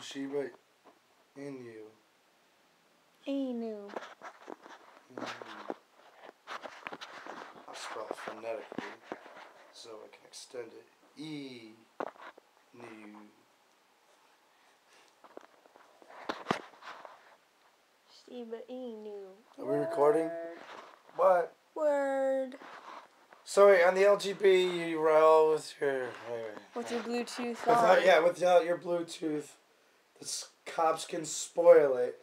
Shiba Inu. Inu. I'll spell it phonetically so I can extend it. E-nu. Shiba Inu. Are we recording? What? Word. Sorry, on the LGB, you roll with your... With your Bluetooth without, on. yeah, without your Bluetooth, the cops can spoil it.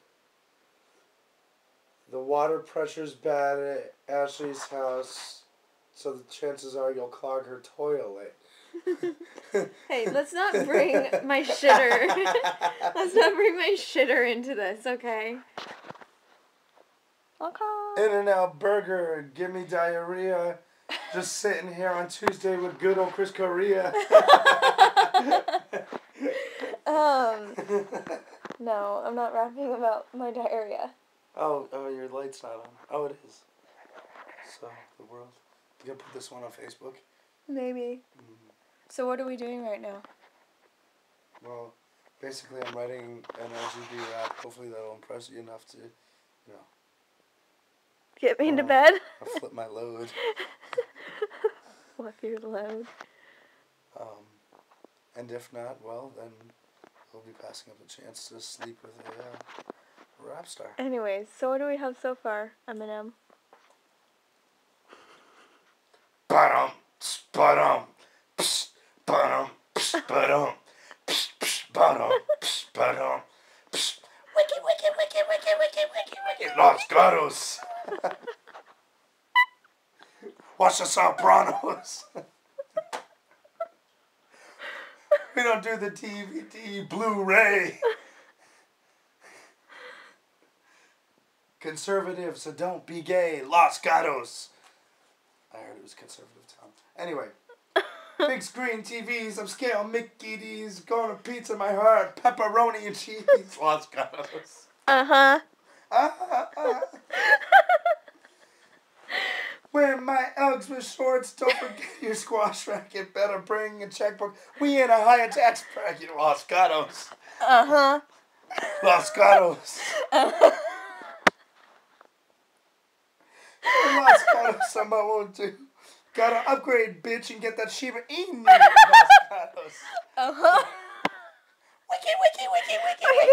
The water pressure's bad at Ashley's house, so the chances are you'll clog her toilet. Hey, let's not bring my shitter. Let's not bring my shitter into this, okay? Okay. In-N-Out Burger, give me diarrhea. Just sitting here on Tuesday with good old Chris Correa. No, I'm not rapping about my diarrhea. Oh, your light's not on. Oh, it is. So, the world. You gonna put this one on Facebook? Maybe. So what are we doing right now? Well, basically I'm writing an LGB rap. Hopefully that'll impress you enough to, you know. Get me into bed? I'll flip my load. Flip your load. And if not, well, then we'll be passing up a chance to sleep with a rap star. Anyways, so what do we have so far, Eminem? Ba-dum, ba-dum, psh, ba-dum, psh, ba-dum, psh, psh, ba-dum, psh, ba-dum, psh. Wicked, wicked, wicked, wicked, wicked, wicked, wicked. Los Gatos. Watch the Sopranos. We don't do the DVD Blu-ray. Conservative, so don't be gay. Los Gatos. I heard it was conservative town. Anyway. Big screen TVs, upscale Mickey D's, going to pizza my heart, pepperoni and cheese. Los Gatos. Uh-huh. Wearing my Uggs with shorts, don't forget your squash racket, better bring a checkbook. We in a higher tax bracket, Los Gatos. Uh-huh. Los Gatos. Los Gatos, I'm on too. Gotta upgrade, bitch, and get that Shiba Inu. Los Gatos. Uh-huh. Wiki, wiki, wiki, wiki, wiki.